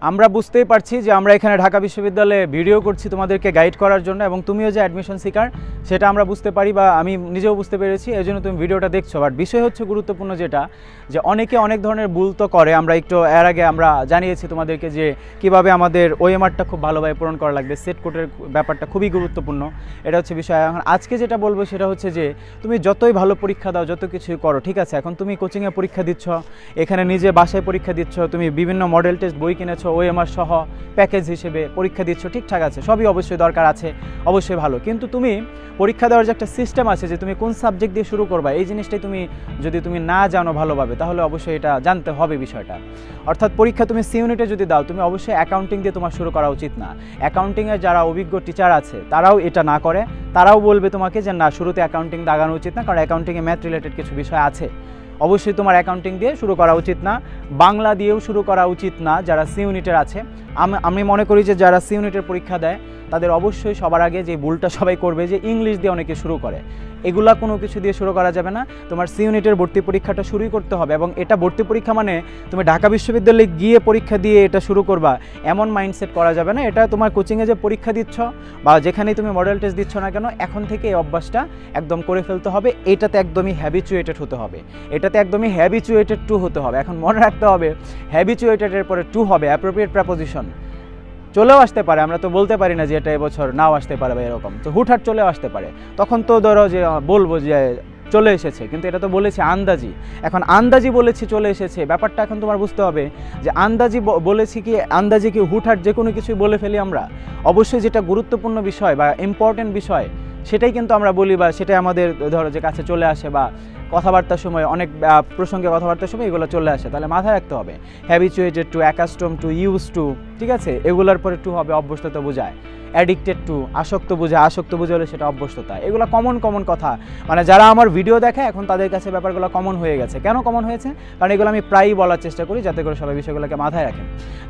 আমরা বুঝতেই পারছি যে আমরা এখানে ঢাকা বিশ্ববিদ্যালয়ে ভিডিও করছি তোমাদেরকে গাইড করার জন্য, এবং তুমিও যে অ্যাডমিশন সিকার সেটা আমরা বুঝতে পারি বা আমি নিজেও বুঝতে পেরেছি, এই জন্য তুমি ভিডিওটা দেখছো। বাট বিষয় হচ্ছে গুরুত্বপূর্ণ যেটা, যে অনেকে অনেক ধরনের ভুল তো করে। আমরা একটু এর আগে আমরা জানিয়েছি তোমাদেরকে যে কীভাবে আমাদের ওএমআরটা খুব ভালোভাবে পূরণ করা লাগবে, সেট কোডের ব্যাপারটা খুবই গুরুত্বপূর্ণ, এটা হচ্ছে বিষয়। এখন আজকে যেটা বলবো সেটা হচ্ছে যে তুমি যতই ভালো পরীক্ষা দাও, যত কিছুই করো, ঠিক আছে, এখন তুমি কোচিংয়ে পরীক্ষা দিচ্ছ, এখানে নিজে বাসায় পরীক্ষা দিচ্ছ, তুমি বিভিন্ন মডেল টেস্ট বই কিনেছো, ওএমআর সহ প্যাকেজ হিসেবে পরীক্ষা দিচ্ছ, ঠিকঠাক আছে, সবই অবশ্যই দরকার আছে, অবশ্যই ভালো। কিন্তু তুমি পরীক্ষা দেওয়ার যে একটা সিস্টেম আছে, যে তুমি কোন সাবজেক্ট দিয়ে শুরু করবা, এই জিনিসটাই তুমি যদি তুমি না জানো ভালোভাবে, তাহলে অবশ্যই এটা জানতে হবে বিষয়টা। অর্থাৎ পরীক্ষা তুমি সি ইউনিটে যদি দাও, তুমি অবশ্যই অ্যাকাউন্টিং দিয়ে তোমার শুরু করা উচিত না। অ্যাকাউন্টিংয়ের যারা অভিজ্ঞ টিচার আছে তারাও এটা না করে, তারাও বলবে তোমাকে যে না, শুরুতে অ্যাকাউন্টিং দাগানো উচিত না, কারণ অ্যাকাউন্টিংয়ে ম্যাথ রিলেটেড কিছু বিষয় আছে। অবশ্যই তোমার অ্যাকাউন্টিং দিয়ে শুরু করা উচিত না, বাংলা দিয়েও শুরু করা উচিত না যারা সি ইউনিটের আছে। আমি মনে করি যে যারা সি ইউনিটের পরীক্ষা দেয় তাদের অবশ্যই সবার আগে যে ভুলটা সবাই করবে, যে ইংলিশ দিয়ে অনেকে শুরু করে, এগুলা কোনো কিছু দিয়ে শুরু করা যাবে না। তোমার সি ইউনিটের ভর্তি পরীক্ষাটা শুরুই করতে হবে, এবং এটা ভর্তি পরীক্ষা মানে তুমি ঢাকা বিশ্ববিদ্যালয়ে গিয়ে পরীক্ষা দিয়ে এটা শুরু করবা, এমন মাইন্ডসেট করা যাবে না। এটা তোমার কোচিংয়ে যে পরীক্ষা দিচ্ছ বা যেখানেই তুমি মডেল টেস্ট দিচ্ছ না কেন, এখন থেকে এই অভ্যাসটা একদম করে ফেলতে হবে। এটাতে একদমই হ্যাবিচুয়েটেড হতে হবে, এটাতে একদমই হ্যাবিচুয়েটেড টু হতে হবে। এখন মনে রাখতে হবে, হ্যাবিচুয়েটেডের পরে টু হবে, অ্যাপ্রোপ্রিয়েট প্রেপোজিশন। চলেও আসতে পারে, আমরা তো বলতে পারি না যে এটা এবছর নাও আসতে পারে বা এরকম, তো হুটহাট চলেও আসতে পারে। তখন তো ধরো যে বলবো যে চলে এসেছে, কিন্তু এটা তো বলেছি আন্দাজি। এখন আন্দাজি বলেছি চলে এসেছে, ব্যাপারটা এখন তোমার বুঝতে হবে যে আন্দাজি বলেছি কি, আন্দাজি কি হুটহাট যে কোনো কিছুই বলে ফেলি আমরা? অবশ্যই যেটা গুরুত্বপূর্ণ বিষয় বা ইম্পর্টেন্ট বিষয় সেটাই কিন্তু আমরা বলি, বা সেটাই আমাদের ধরো যে কাছে চলে আসে, বা কথাবার্তার সময় অনেক প্রসঙ্গে কথাবার্তার সময় এগুলো চলে আসে। তাহলে মাথায় রাখতে হবে habituated to, accustomed to, use to, ঠিক আছে, এগুলোর পরে টু হবে অভ্যস্ততা বোঝায়। অ্যাডিক্টেড টু, আসক্ত বোঝায়, আসক্ত বোঝালে সেটা অভ্যস্ততা। এগুলো কমন কথা, মানে যারা আমার ভিডিও দেখে এখন তাদের কাছে ব্যাপারগুলো কমন হয়ে গেছে। কেন কমন হয়েছে? কারণ এগুলো আমি প্রায়ই বলার চেষ্টা করি, যাতে করে সবাই বিষয়গুলোকে মাথায় রাখেন।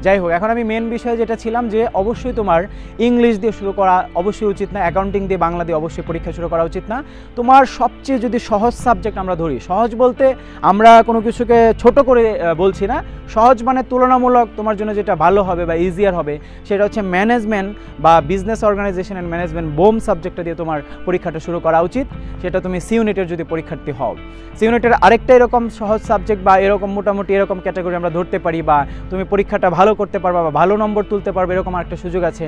যাই হোক, এখন আমি মেন বিষয়ে যেটা ছিলাম, যে অবশ্যই তোমার ইংলিশ দিয়ে শুরু করা অবশ্যই উচিত না, অ্যাকাউন্টিং দিয়ে, বাংলা দিয়ে অবশ্যই পরীক্ষা শুরু করা উচিত না। তোমার সবচেয়ে যদি সহজ সাবজেক্ট আমরা ধরি, সহজ বলতে আমরা কোনো কিছুকে ছোট করে বলছি না, সহজ মানে তুলনামূলক তোমার জন্য যেটা ভালো হবে বা ইজিয়ার হবে, সেটা হচ্ছে ম্যানেজমেন্ট বা বিজনেস অর্গানাইজেশন অ্যান্ড ম্যানেজমেন্ট, বোম সাবজেক্টটা দিয়ে তোমার পরীক্ষাটা শুরু করা উচিত। সেটা তুমি সি ইউনিটের যদি পরীক্ষার্থী হও। সি ইউনিটের আরেকটা এরকম সহজ সাবজেক্ট বা এরকম মোটামুটি এরকম ক্যাটাগরি আমরা ধরতে পারি, বা তুমি পরীক্ষাটা ভালো করতে পারবা বা ভালো নম্বর তুলতে পারবে, এরকম আরেকটা সুযোগ আছে।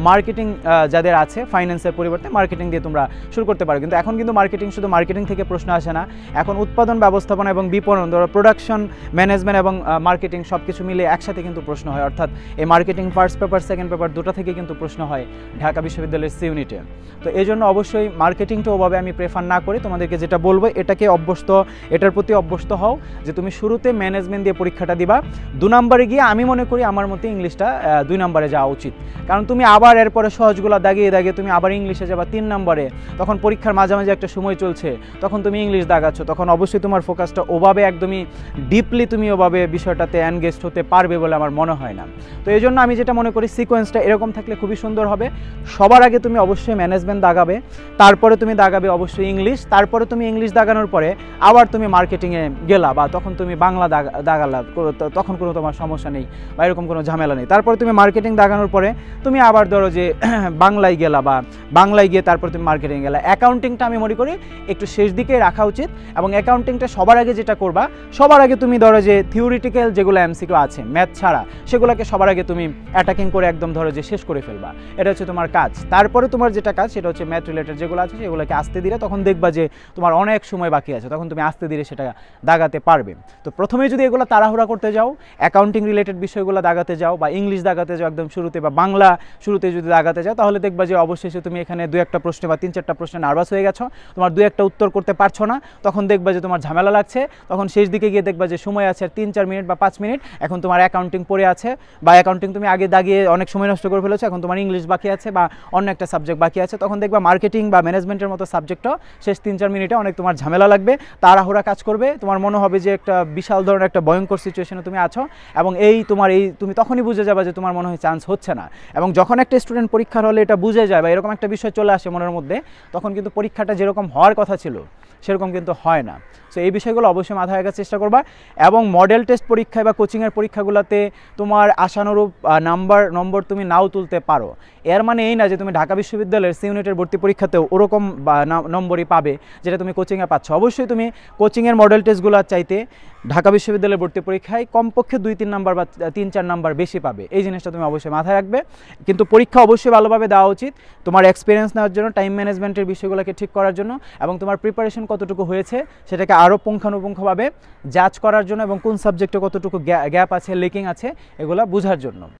মার্কেটিং যাদের আছে, ফাইন্যান্সের পরিবর্তে মার্কেটিং দিয়ে তোমরা শুরু করতে পারো। কিন্তু এখন কিন্তু মার্কেটিং, শুধু মার্কেটিং থেকে প্রশ্ন আসে না, এখন উৎপাদন ব্যবস্থাপনা এবং বিপণন, ধরো প্রোডাকশন ম্যানেজমেন্ট এবং মার্কেটিং সব কিছু মিলে একসাথে কিন্তু প্রশ্ন হয়। অর্থাৎ এই marketing first paper, second paper দুটো থেকে কিন্তু প্রশ্ন হয় ঢাকা বিশ্ববিদ্যালয়ের সি ইউনিটে। তো এই জন্য অবশ্যই মার্কেটিংটা ওভাবে আমি প্রেফার না করি। তোমাদেরকে যেটা বলবো, এটার প্রতি অভ্যস্ত হও, যে তুমি শুরুতে ম্যানেজমেন্ট দিয়ে পরীক্ষাটা দিবা। 2 নম্বরে গিয়ে আমি মনে করি আমার মতে ইংলিশটা 2 নম্বরে যাওয়া উচিত, কারণ তুমি আবার এরপরে সহজগুলো দাগিয়ে তুমি আবার ইংলিশে যাবা 3 নম্বরে, তখন পরীক্ষার মাঝামাঝি একটা সময় চলছে, তখন তুমি ইংলিশ দাগাচ্ছ, তখন অবশ্যই তোমার ফোকাসটা ওভাবে একদমই ডিপলি তুমি ওভাবে বিষয়টাতে এনগেজড হতে পারবে বলে আমার মনে হয় না। তো এই জন্য আমি যেটা মনে করি, সিকোয়েন্সটা এরকম থাকলে খুবই সুন্দর হবে। সবার আগে তুমি অবশ্যই ম্যানেজমেন্ট দাগাবে, তারপরে তুমি দাগাবে অবশ্যই ইংলিশ, তারপরে তুমি ইংলিশ দাগানোর পরে আবার তুমি মার্কেটিংয়ে গেলা, বা তখন তুমি বাংলা দাগালা, তখন কোনো তোমার সমস্যা নেই বা এরকম কোনো ঝামেলা নেই। তারপরে তুমি মার্কেটিং দাগানোর পরে তুমি আবার ধরো যে বাংলায় গেলা, বা বাংলায় গিয়ে তারপর তুমি মার্কেটিং গেলা। অ্যাকাউন্টিংটা আমি মনে করি একটু শেষ দিকে রাখা উচিত, এবং অ্যাকাউন্টিংটা সবার আগে যেটা করবা, সবার আগে তুমি ধরো যে থিওরিটিক্যাল যেগুলো এমসিকিউ আছে ম্যাথ ছাড়া, সেগুলোকে সবার আগে তুমি অ্যাটাকিং করে একদম ধরো যে শেষ করে ফেলবা, এটা হচ্ছে তোমার কাজ। তারপরে তোমার যেটা কাজ সেটা হচ্ছে ম্যাথ রিলেটেড যেগুলো আছে সেগুলোকে আস্তে ধীরে, তখন দেখবা যে তোমার অনেক সময় বাকি আছে, তখন তুমি আস্তে ধীরে সেটা দাগাতে পারবে। তো প্রথমে যদি এগুলো তাড়াহুড়া করতে যাও, অ্যাকাউন্টিং রিলেটেড বিষয়গুলো দাগাতে যাও, বা ইংলিশ দাগাতে যাও একদম শুরুতে, বা বাংলা শুরুতে যদি দাগাতে যাও, তাহলে দেখবা যে অবশেষে তুমি এখানে 2-1টা প্রশ্নে বা 3-4টা প্রশ্নে নার্ভাস হয়ে গেছো, তোমার 2-1টা উত্তর করতে পারছো না, তখন দেখবা যে তোমার ঝামেলা লাগছে, তখন শেষ দিকে গিয়ে দেখবা যে সময় আছে 3-4 মিনিট বা 5 মিনিট, এখন তোমার অ্যাকাউন্টিং পড়ে আছে, বা অ্যাকাউন্টিং তুমি আগে দাগিয়ে অনেক সময় নষ্ট করে ফেলেছো, এখন তোমার ইংলিশ বাকি আছে বা অন্য একটা সাবজেক্ট বাকি আছে, তখন দেখবা মার্কেটিং বা ম্যানেজমেন্টের মতো সাবজেক্টও শেষ 3-4 মিনিটে অনেক তোমার ঝামেলা লাগবে, তাড়াহুড়া কাজ করবে, তোমার মনে হবে যে একটা বিশাল ধরনের একটা ভয়ঙ্কর সিচুয়েশনে তুমি আছো, এবং তুমি তখনই বুঝে যাবে যে তোমার মনে হয় চান্স হচ্ছে না। এবং যখন একটা স্টুডেন্ট পরীক্ষার হলে এটা বুঝে যায় বা এরকম একটা বিষয় চলে আসে মনের মধ্যে, তখন কিন্তু পরীক্ষাটা যেরকম হওয়ার কথা ছিল সেরকম কিন্তু হয় না। সো এই বিষয়গুলো অবশ্যই মাথায় রাখার চেষ্টা করবা। এবং মডেল টেস্ট পরীক্ষায় বা কোচিংয়ের পরীক্ষাগুলোতে তোমার আশানুরূপ নম্বর তুমি নাও তুলতে পারো। এর মানে এই না যে তুমি ঢাকা বিশ্ববিদ্যালয়ের সি ইউনিটের ভর্তি পরীক্ষাতেও ওরকম নম্বরই পাবে যেটা তুমি কোচিংয়ে পাচ্ছ। অবশ্যই তুমি কোচিংয়ের মডেল টেস্টগুলোর চাইতে ঢাকা বিশ্ববিদ্যালয়ের ভর্তি পরীক্ষায় কমপক্ষে 2-3 নাম্বার বা 3-4 নাম্বার বেশি পাবে। এই জিনিসটা তুমি অবশ্যই মাথায় রাখবে। কিন্তু পরীক্ষা অবশ্যই ভালোভাবে দেওয়া উচিত তোমার এক্সপিরিয়েন্স নেওয়ার জন্য, টাইম ম্যানেজমেন্টের বিষয়গুলোকে ঠিক করার জন্য, এবং তোমার প্রিপারেশন কতটুকু হয়েছে সেটাকে আরও পুঙ্খানুপুঙ্খভাবে জাজ করার জন্য, এবং কোন সাবজেক্টে কতটুকু গ্যাপ আছে, লিকিং আছে, এগুলো বোঝার জন্য।